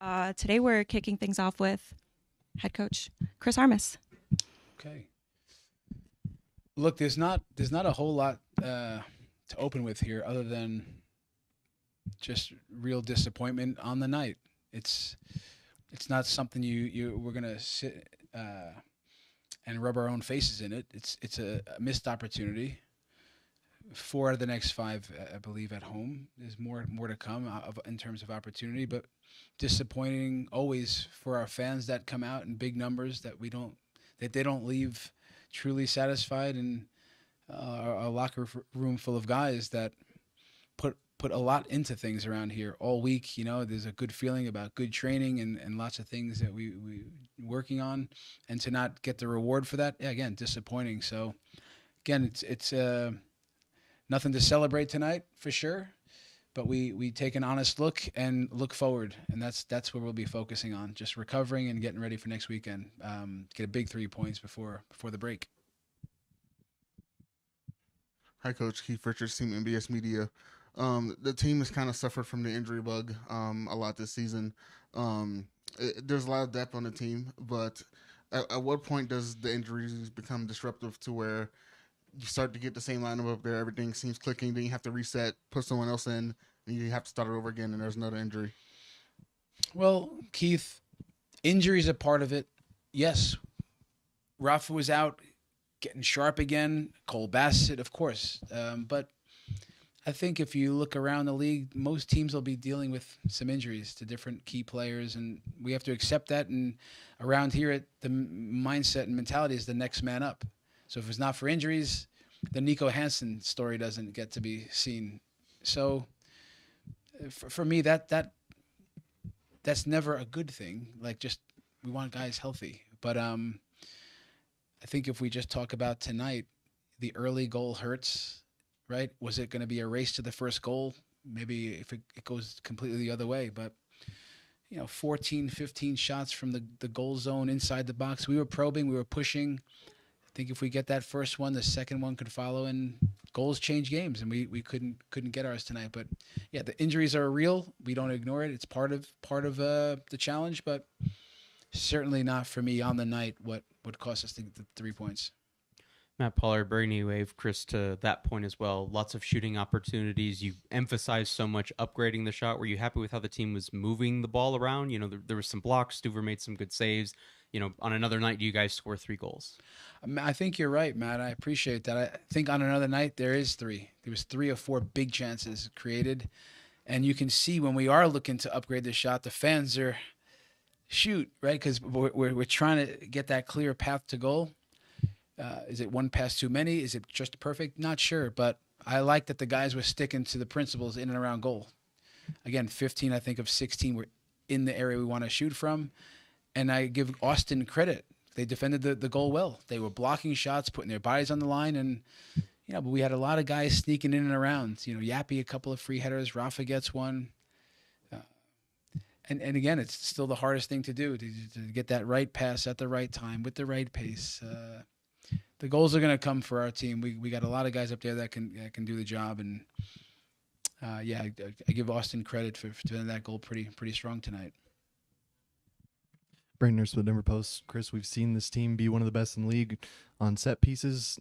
Today we're kicking things off with head coach Chris Armas. Okay. Look, there's not a whole lot to open with here, other than just real disappointment on the night. It's it's not something we're gonna sit and rub our own faces in it. It's a missed opportunity. Four out of the next five, I believe, at home. There's more to come in terms of opportunity, but disappointing always for our fans that come out in big numbers, that they don't leave truly satisfied, and a locker room full of guys that put a lot into things around here all week. There's a good feeling about good training and lots of things that we working on, and to not get the reward for that, yeah, again, disappointing. So again, it's nothing to celebrate tonight for sure, but we take an honest look and look forward, and that's where we'll be focusing on, just recovering and getting ready for next weekend. Get a big 3 points before the break. Hi, Coach Keith Richards, Team MBS Media. The team has kind of suffered from the injury bug a lot this season. There's a lot of depth on the team, but at what point does the injuries become disruptive to where you start to get the same lineup up there, everything seems clicking, then you have to reset, put someone else in, and you have to start it over again, and there's another injury? Well, Keith, injury is a part of it. Yes, Rafa was out, getting sharp again. Cole Bassett, of course. But I think if you look around the league, most teams will be dealing with some injuries to different key players, and we have to accept that. And around here, the mindset and mentality is the next man up. So if it's not for injuries, the Nico Hansen story doesn't get to be seen. So for me, that's never a good thing. Like, just we want guys healthy. But I think if we just talk about tonight, the early goal hurts, right? Was it going to be a race to the first goal? Maybe if it goes completely the other way. But 14, 15 shots from the goal zone inside the box. We were probing, we were pushing. I think if we get that first one, the second one could follow, and goals change games, and we couldn't get ours tonight. But yeah, the injuries are real. We don't ignore it. It's part of the challenge, but certainly not for me on the night what cost us the 3 points. Matt Pollard, Bernie Wave, Chris, to that point as well. Lots of shooting opportunities. You emphasized so much upgrading the shot. Were you happy with how the team was moving the ball around? There was some blocks. Stuver made some good saves. On another night, do you guys score 3 goals? I think you're right, Matt. I appreciate that. I think on another night, there is 3. There was 3 or 4 big chances created. And you can see when we are looking to upgrade the shot, the fans are shoot, right? Because we're trying to get that clear path to goal. Is it one pass too many? Is it just perfect? Not sure, but I like that the guys were sticking to the principles in and around goal. Again, 15, I think, of 16 were in the area we want to shoot from, and I give Austin credit. They defended the goal well. They were blocking shots, putting their bodies on the line, and but we had a lot of guys sneaking in and around. Yappy, a couple of free headers. Rafa gets one. And again, it's still the hardest thing to do, to get that right pass at the right time with the right pace. The goals are going to come for our team. We got a lot of guys up there that can do the job, and I give Austin credit for doing that goal pretty strong tonight. Brandon Nurse with Denver Post. Chris, we've seen this team be one of the best in the league on set pieces.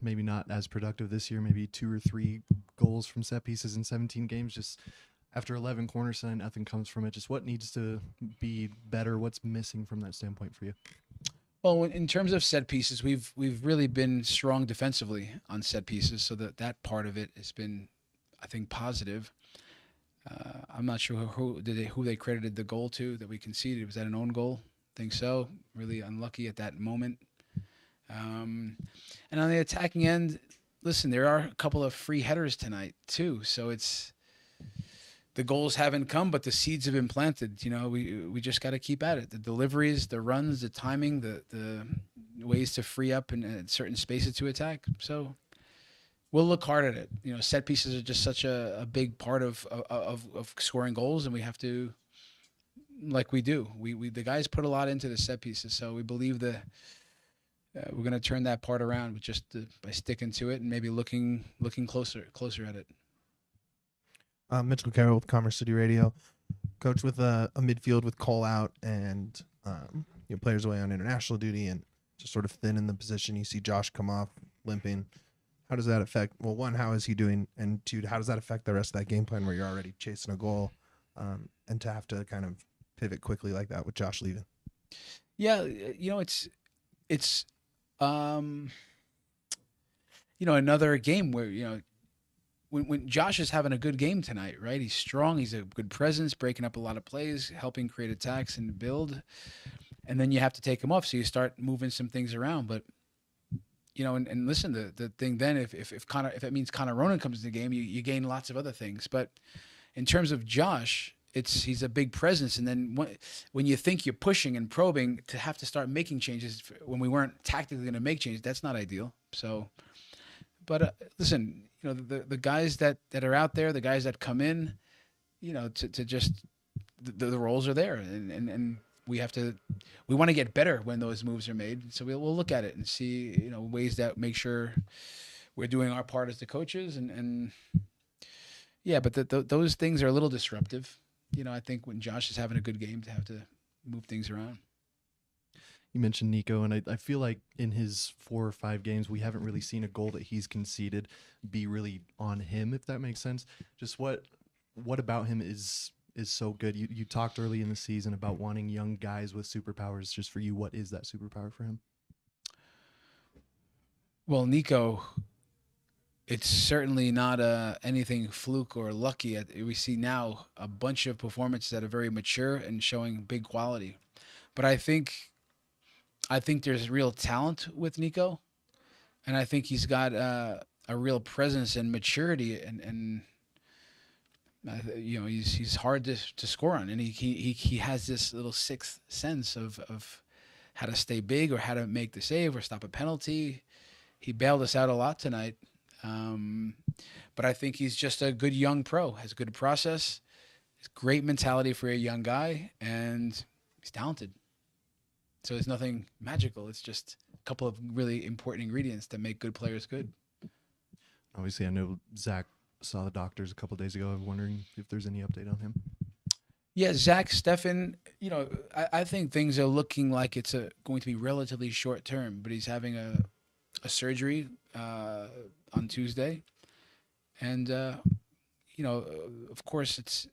Maybe not as productive this year. Maybe 2 or 3 goals from set pieces in 17 games. Just after 11 corners tonight, nothing comes from it. Just what needs to be better? What's missing from that standpoint for you? Well, in terms of set pieces, we've really been strong defensively on set pieces, so that part of it has been, I think, positive. I'm not sure who they credited the goal to that we conceded. Was that an own goal? I think so. Really unlucky at that moment. And on the attacking end, listen, there are a couple of free headers tonight too, so it's. The goals haven't come, but the seeds have been planted. We just got to keep at it. The deliveries, the runs, the timing, the ways to free up in certain spaces to attack. So we'll look hard at it. Set pieces are just such a big part of scoring goals, and we have to, like we do. The guys put a lot into the set pieces, so we believe we're going to turn that part around by sticking to it and maybe looking closer at it. Mitchell Carroll with Commerce City Radio. Coach, with a midfield with Cole out and players away on international duty and just sort of thin in the position, you see Josh come off limping. How does that affect? Well, one, how is he doing? And two, how does that affect the rest of that game plan where you're already chasing a goal, and to have to kind of pivot quickly like that with Josh leaving? Yeah, it's another game where when Josh is having a good game tonight, right? He's strong. He's a good presence, breaking up a lot of plays, helping create attacks and build. And then you have to take him off, so you start moving some things around. But and listen, the thing then, if it means Connor Ronan comes in the game, you gain lots of other things. But in terms of Josh, he's a big presence. And then when you think you're pushing and probing to have to start making changes when we weren't tactically going to make changes, that's not ideal. So, but listen, the guys that are out there, the guys that come in, to just the roles are there, and we want to get better when those moves are made. So we'll look at it and see, ways that make sure we're doing our part as the coaches, and yeah, but those things are a little disruptive. I think when Josh is having a good game, to have to move things around. You mentioned Nico, and I feel like in his 4 or 5 games, we haven't really seen a goal that he's conceded be really on him, if that makes sense. Just what about him is so good? You talked early in the season about wanting young guys with superpowers. Just for you, what is that superpower for him? Well, Nico, it's certainly not anything fluke or lucky. We see now a bunch of performances that are very mature and showing big quality. But I think there's real talent with Nico, and I think he's got a real presence and maturity, and he's hard to score on, and he has this little sixth sense of how to stay big or how to make the save or stop a penalty. He bailed us out a lot tonight, but I think he's just a good young pro, has a good process, has great mentality for a young guy, and he's talented. So it's nothing magical. It's just a couple of really important ingredients that make good players good. Obviously, I know Zach saw the doctors a couple of days ago. I'm wondering if there's any update on him. Yeah, Zach, Stefan, I think things are looking like it's going to be relatively short term, but he's having a surgery on Tuesday. And, of course, it's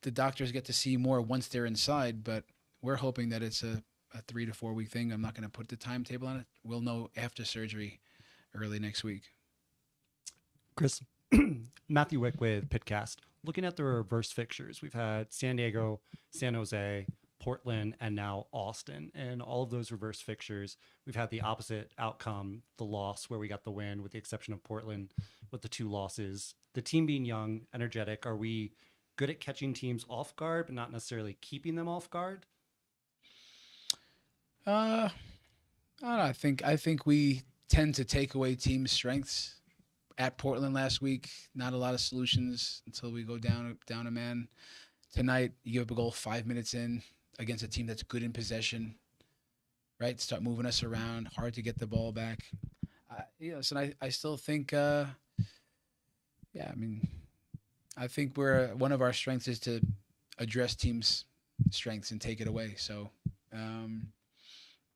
the doctors get to see more once they're inside, but we're hoping that it's a 3 to 4 week thing. I'm not going to put the timetable on it. We'll know after surgery early next week. Chris, Matthew Wick with Pitcast. Looking at the reverse fixtures, we've had San Diego, San Jose, Portland, and now Austin. And all of those reverse fixtures, we've had the opposite outcome, the loss where we got the win, with the exception of Portland with the 2 losses. The team being young, energetic, are we good at catching teams off guard, but not necessarily keeping them off guard? I don't know. I think we tend to take away team strengths. At Portland last week, not a lot of solutions until we go down a man. Tonight, you give up a goal 5 minutes in against a team that's good in possession, right? Start moving us around, hard to get the ball back. So I still think, I think one of our strengths is to address teams' strengths and take it away. So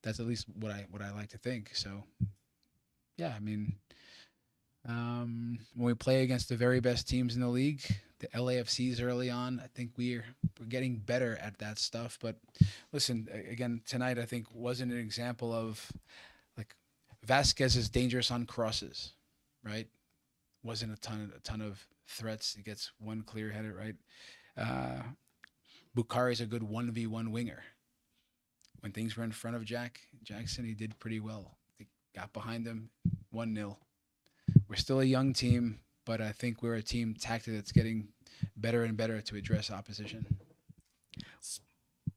that's at least what I like to think. So, yeah, when we play against the very best teams in the league, the LAFCs early on, I think we're getting better at that stuff. But listen, again, tonight I think wasn't an example of, like, Vasquez is dangerous on crosses, right? Wasn't a ton of threats. He gets one clear header, right? Bukhari's a good 1v1 winger. When things were in front of Jackson, he did pretty well. They got behind him, 1-0. We're still a young team, but I think we're a team tactically that's getting better and better to address opposition.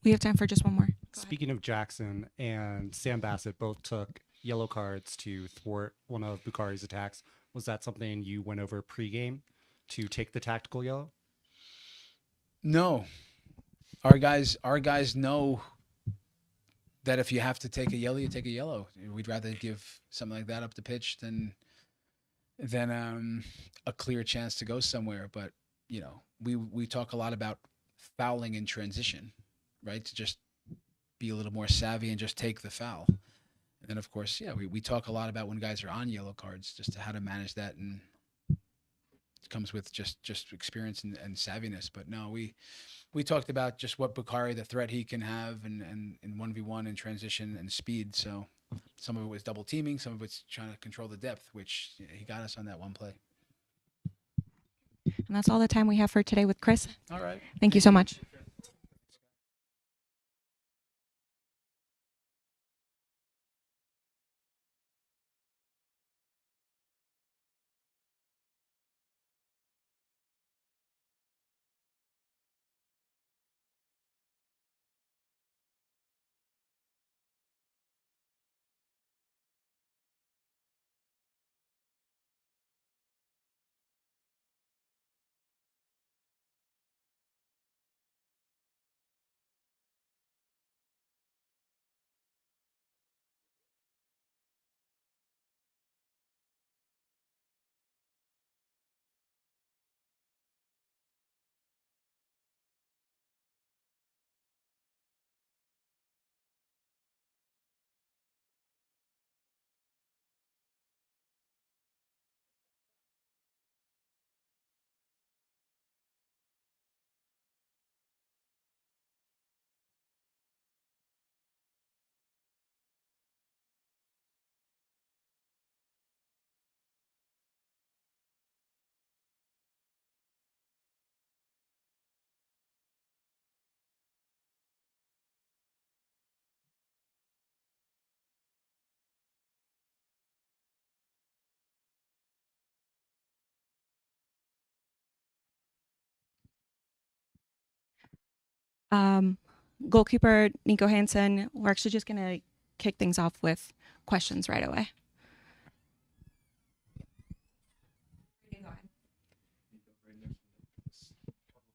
We have time for just one more. Speaking of Jackson and Sam Bassett, both took yellow cards to thwart one of Bukhari's attacks. Was that something you went over pregame to take the tactical yellow? No. Our guys know that if you have to take a yellow, you take a yellow. We'd rather give something like that up the pitch than a clear chance to go somewhere. But we talk a lot about fouling in transition, right? To just be a little more savvy and just take the foul. And then, of course, yeah, we talk a lot about when guys are on yellow cards, just how to manage that, and it comes with just experience and savviness. But no, we talked about just what Bukhari, the threat he can have, and in 1v1 and transition and speed. So some of it was double teaming, some of it's trying to control the depth, which he got us on that one play. And that's all the time we have for today with Chris. All right. Thank you so much. Goalkeeper Nico Hansen, we're actually just going to kick things off with questions right away.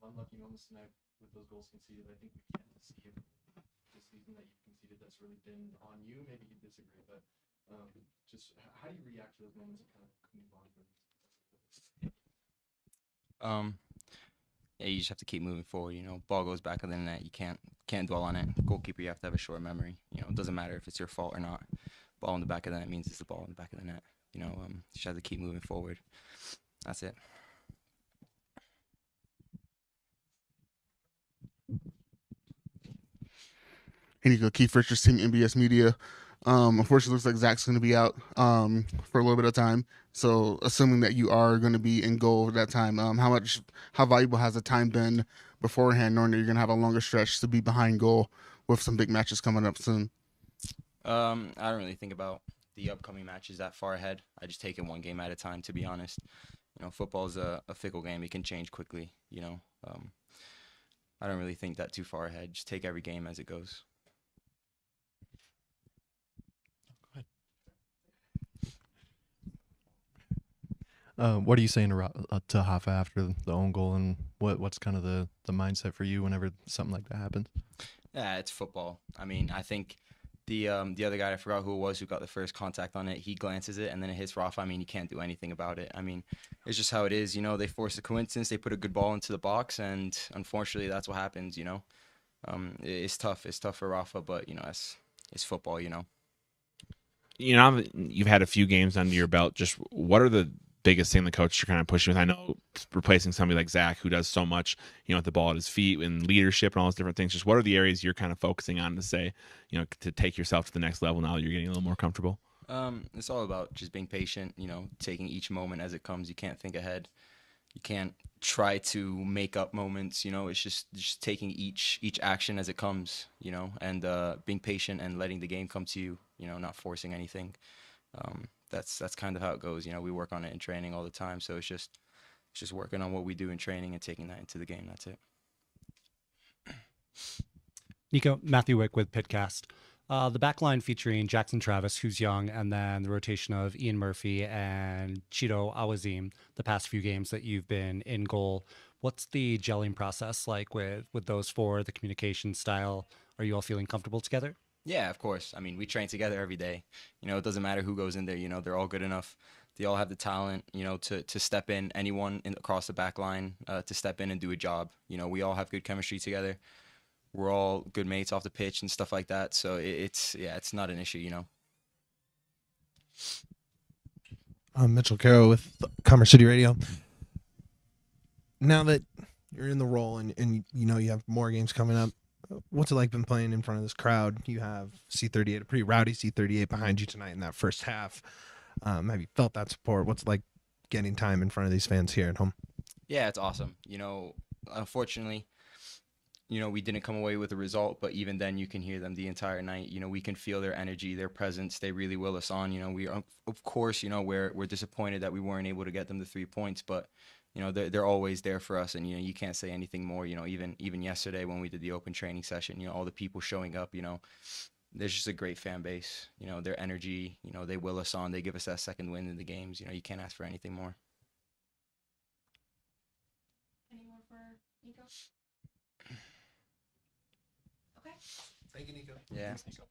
Unlucky moments tonight with those goals conceded. I think we can't see it this season that you've conceded that's really been on you. Maybe you disagree, but just how do you react to those moments and kind of move on from Yeah, you just have to keep moving forward. Ball goes back of the net. You can't dwell on it. Goalkeeper, you have to have a short memory. It doesn't matter if it's your fault or not. Ball in the back of the net means it's the ball in the back of the net. You just have to keep moving forward. That's it. Hey, Nico, Keith Richards, Team MBS Media. Unfortunately, it looks like Zach's going to be out for a little bit of time. So, assuming that you are going to be in goal at that time, how valuable has the time been beforehand, knowing that you're going to have a longer stretch to be behind goal with some big matches coming up soon? I don't really think about the upcoming matches that far ahead. I just take it one game at a time, to be honest. Football is a fickle game. It can change quickly. I don't really think that too far ahead. Just take every game as it goes. What are you saying to Hoffa after the own goal, and what's kind of the mindset for you whenever something like that happens? Yeah, it's football. I mean, I think the other guy, I forgot who it was, who got the first contact on it, he glances it, and then it hits Rafa. I mean, you can't do anything about it. I mean, it's just how it is. They force a coincidence. They put a good ball into the box, and unfortunately, that's what happens, It's tough. It's tough for Rafa, but, it's football, You've had a few games under your belt. Just what are the biggest thing the coach are kind of pushing with? I know replacing somebody like Zach, who does so much, with the ball at his feet and leadership and all those different things. Just what are the areas you're kind of focusing on to say, to take yourself to the next level now that you're getting a little more comfortable? It's all about just being patient, taking each moment as it comes. You can't think ahead. You can't try to make up moments, it's just taking each action as it comes, and being patient and letting the game come to you, not forcing anything. That's kind of how it goes. We work on it in training all the time, so it's just working on what we do in training and taking that into the game. That's it. Nico, Matthew Wick with Pitcast. The back line featuring Jackson Travis, who's young, and then the rotation of Ian Murphy and Cheeto Awazim the past few games that you've been in goal. What's the gelling process like with those four, the communication style? Are you all feeling comfortable together? Yeah, of course. I mean, we train together every day. It doesn't matter who goes in there. They're all good enough. They all have the talent, you know, to step in, anyone across the back line, to step in and do a job. You know, we all have good chemistry together. We're all good mates off the pitch and stuff like that. So it's not an issue, you know. I'm Mitchell Caro with Commerce City Radio. Now that you're in the role and you know you have more games coming up, what's it like been playing in front of this crowd? You have C38, a pretty rowdy C38 behind you tonight in that first half. Have you felt that support? What's it like getting time in front of these fans here at home? Yeah, it's awesome. You know, unfortunately, you know, we didn't come away with a result, but even then you can hear them the entire night. You know, we can feel their energy, their presence. They really will us on. You know, we are, of course, you know, we're disappointed that we weren't able to get them the 3 points, but you know, they're always there for us, and you know, you can't say anything more. You know, even yesterday when we did the open training session, you know, all the people showing up, you know, there's just a great fan base. You know, their energy, you know, they will us on. They give us that second win in the games. You know, you can't ask for anything more. Any more for Nico? Okay. Thank you, Nico. Yeah. Thanks, Nico.